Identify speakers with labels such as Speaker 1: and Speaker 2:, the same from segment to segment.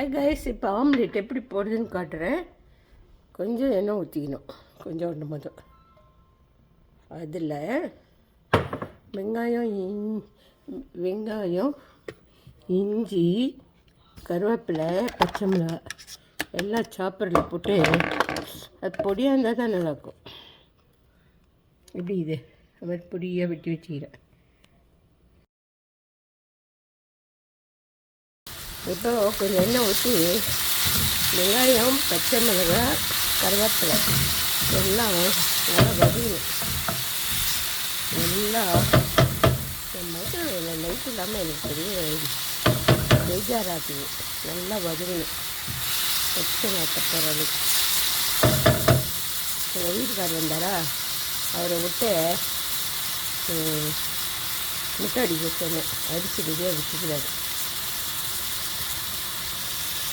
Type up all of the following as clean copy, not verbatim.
Speaker 1: Hi guys, இப்போ omelette எப்படி போடுறதுன்னு காட்டுறேன். கொஞ்சம் எண்ணெய் ஊற்றிக்கணும், கொஞ்சம் ஒன்று மட்டும். அதில் வெங்காயம், இஞ்சி, கருவேப்பிலை, பச்சை மிளகாய் எல்லாம் சாப்பரில் போட்டு அது பொடியாக இருந்தால் தான் நல்லாயிருக்கும். எப்படி இது அது மாதிரி பொடியாக வெட்டி வச்சுக்கிறேன். இப்போ கொஞ்சம் எண்ணெய் ஊற்றி வெங்காயம், பச்சை மிளகாய், கருவேப்பிலை எல்லாம் நல்லா வதங்கணும். நல்லா லைட் இல்லாமல் எனக்கு பெரிய பெஜாராக்குது. நல்லா வதங்கணும். பச்சை நாட்டப்போகிற அளவுக்கு. எங்கள் வீட்டுக்காரர் வந்தாரா, அவரை விட்டு முட்டை அடிக்க சொன்னேன். அடிச்சுக்கிட்டே வச்சுக்கிறாரு.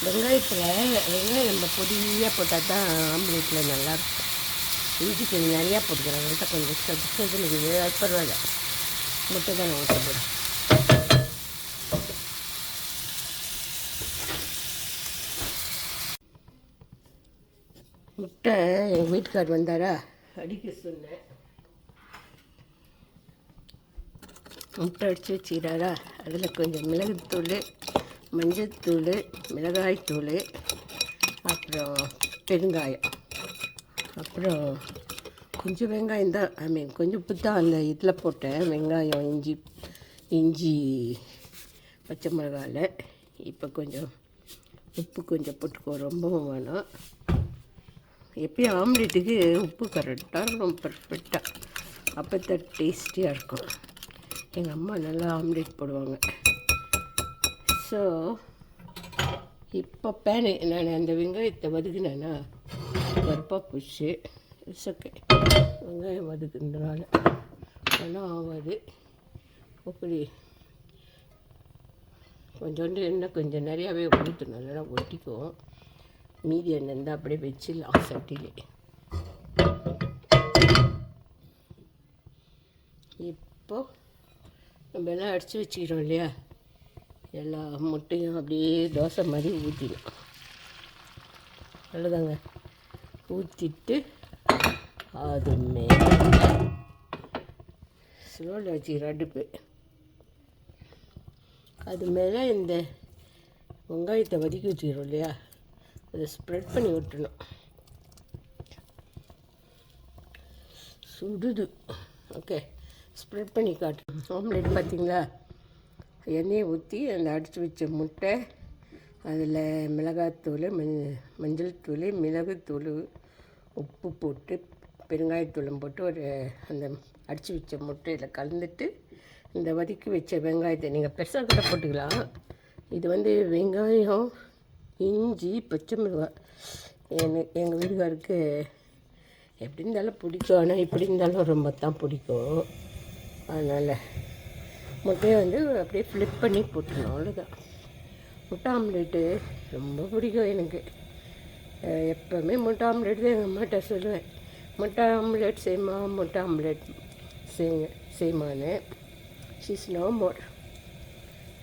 Speaker 1: வெங்காயம் நம்ம பொடியாக போட்டால் தான் ஆம்லேட்டில் நல்லாயிருக்கும். இஞ்சி கொஞ்சம் நிறையா போட்டுக்கிறேன். வந்துட்டு கொஞ்சம் சதுசதுன்னு இருக்குது. அது பரவாயில்ல, முட்டை தான் நான் ஊற்ற போகிறேன். முட்டை எங்கள் வீட்டுக்கார் வந்தாரா, அடிக்க சொன்னேன். முட்டை அடித்து வச்சுக்கிறாரா, அதில் கொஞ்சம் மிளகுத்தூள், மஞ்சத்தூள், மிளகாய்த்தூள், அப்புறம் பெருங்காயம், அப்புறம் கொஞ்சம் வெங்காயம் தான், கொஞ்சம் உப்பு தான் அந்த இதில் போட்டேன். வெங்காயம், இஞ்சி பச்சை மிளகாயில். இப்போ கொஞ்சம் உப்பு கொஞ்சம் போட்டுக்கோ, ரொம்பவும் வேணும். எப்பயும் ஆம்லேட்டுக்கு உப்பு கரெக்டாக இருக்கும், பர்ஃபெக்டாக. அப்போ தான் டேஸ்டியாக இருக்கும். எங்கள் அம்மா நல்லா ஆம்லேட் போடுவாங்க. ஸோ இப்போ நான் அந்த வெங்காயத்தை வதக்குனேன்னா கருப்பாக போச்சு. ஓகே, வெங்காயம் வதக்குன்றனால ஒன்றும் ஆகாது. அப்படி கொஞ்சோண்டு எண்ணெய் கொஞ்சம் நிறையாவே ஊற்றணும், நல்லா ஒட்டிக்கும். மீதி எண்ணெய் இருந்தால் அப்படியே வச்சிடலாம் சட்டிலே. இப்போ நம்ம எல்லாம் அடித்து வச்சுக்கிறோம் இல்லையா, எல்லா முட்டையும் அப்படியே தோசை மாதிரி ஊற்றிடும். நல்லதாங்க. ஊற்றிட்டு அது மேலே ஸ்லோவில் வச்சுக்கிற அடுப்பு. அது மேலே இந்த வெங்காயத்தை வதக்கி வச்சுக்கிறோம் இல்லையா, அதை ஸ்ப்ரெட் பண்ணி விட்டுணும். சுடுது. ஓகே, ஸ்ப்ரெட் பண்ணி காட்டுறோம். ஆம்லேட் பார்த்திங்களா, எண்ணெயை ஊற்றி அந்த அடித்து வச்ச முட்டை, அதில் மிளகாத்தூள், மஞ்சள் தூள், மிளகுத்தூள், உப்பு போட்டு பெருங்காயத்தூளும் போட்டு அந்த அடித்து வச்ச முட்டையில் கலந்துட்டு இந்த வதக்கி வச்ச வெங்காயத்தை நீங்கள் பெருசாக கூட போட்டுக்கலாம். இது வெங்காயம், இஞ்சி, பச்சை மிளகாய் எங்கள் வீட்டுக்காருக்கு எப்படி இருந்தாலும் பிடிக்கும். ஆனால் இப்படி இருந்தாலும் ரொம்ப தான் பிடிக்கும். அதனால் முட்டையை அப்படியே ஃப்ளிப் பண்ணி போட்டுருணும், அவ்வளோதான். முட்டை ஆம்லேட்டு ரொம்ப பிடிக்கும் எனக்கு. எப்போவுமே முட்டை ஆம்லேட் தான் எங்கள் அம்மாட்ட சொல்லுவேன். முட்டை ஆம்லேட் செய்யுமா, முட்டை ஆம்லேட் செய்யுமான்னு. She's no more.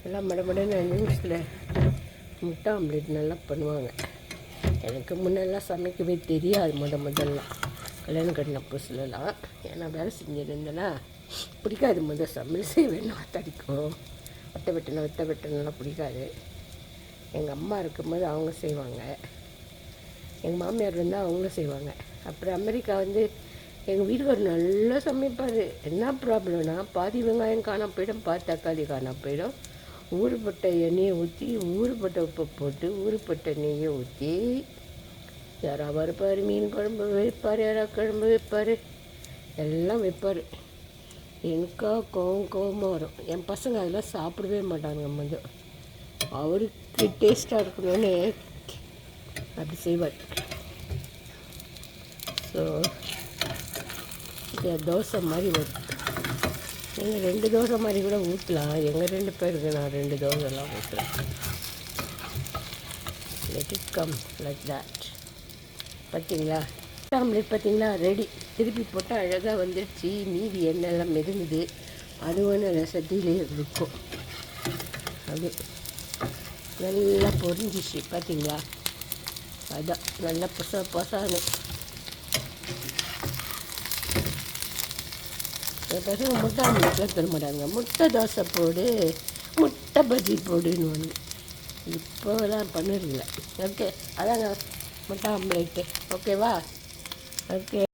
Speaker 1: எல்லாம் மடமடன்னு 5 நிமிஷத்தில் முட்டை ஆம்லேட் நல்லா பண்ணுவாங்க. எனக்கு முன்னெல்லாம் சமைக்கவே தெரியாது. முதல்ல கல்யாணம் கட்டின புதுசுலலாம், ஏன்னா வேலை செஞ்சுருந்தேன்னா பிடிக்காது. சமையல் செய்வேன்னா தடிக்கும். வெட்ட வெட்டணும்லாம் பிடிக்காது. எங்கள் அம்மா இருக்கும்போது அவங்க செய்வாங்க, எங்கள் மாமியார் இருந்தால் அவங்களும் செய்வாங்க. அப்புறம் அமெரிக்கா எங்கள் வீட்டுக்கார் நல்லா சமைப்பார். என்ன ப்ராப்ளம்னா, பாதி வெங்காயம் காணா போயிடும், பாதி தக்காளி காணா போயிடும். ஊறுபட்ட எண்ணெயை ஊற்றி, ஊறுபட்ட உப்பை போட்டு, ஊறுபட்ட நெய்யை ஊற்றி யாராக வைப்பார். மீன் குழம்பு வைப்பார், யாராக குழம்பு வைப்பார், எல்லாம் வைப்பார். எனக்கா கோவமாக வரும். என் பசங்க அதெல்லாம் சாப்பிடவே மாட்டாங்க. அவருக்கு டேஸ்ட்டாக இருக்கணும்னு அப்படி செய்வார். ஸோ இது தோசை மாதிரி வரும். நீங்கள் 2 தோசை மாதிரி கூட ஊற்றலாம். எங்கள் 2 பேருக்கு நான் 2 தோசைலாம் ஊற்றுறேன். Let it come like that. பார்த்தீங்களா, ஆம்லேட் பார்த்தீங்களா, ரெடி. திருப்பி போட்டால் அழகாக வந்துடுச்சு. மீதி எண்ணெய்லாம் மெதுங்குது. அது சட்டியிலே இருக்கும். அப்படி நல்லா பொரிஞ்சிச்சு பார்த்தீங்களா? அதான் நல்லா பொசான்னு பசங்க முட்டை ஆம்லேட்லாம் தர மாட்டாங்க. முட்டை தோசை போடு, முட்டை பஜ்ஜி போடுன்னு ஒன்று இப்போலாம் பண்ணுறதில்ல. ஓகே, அதாங்க முட்டை ஆம்லேட்டு. ஓகேவா? ஓகே.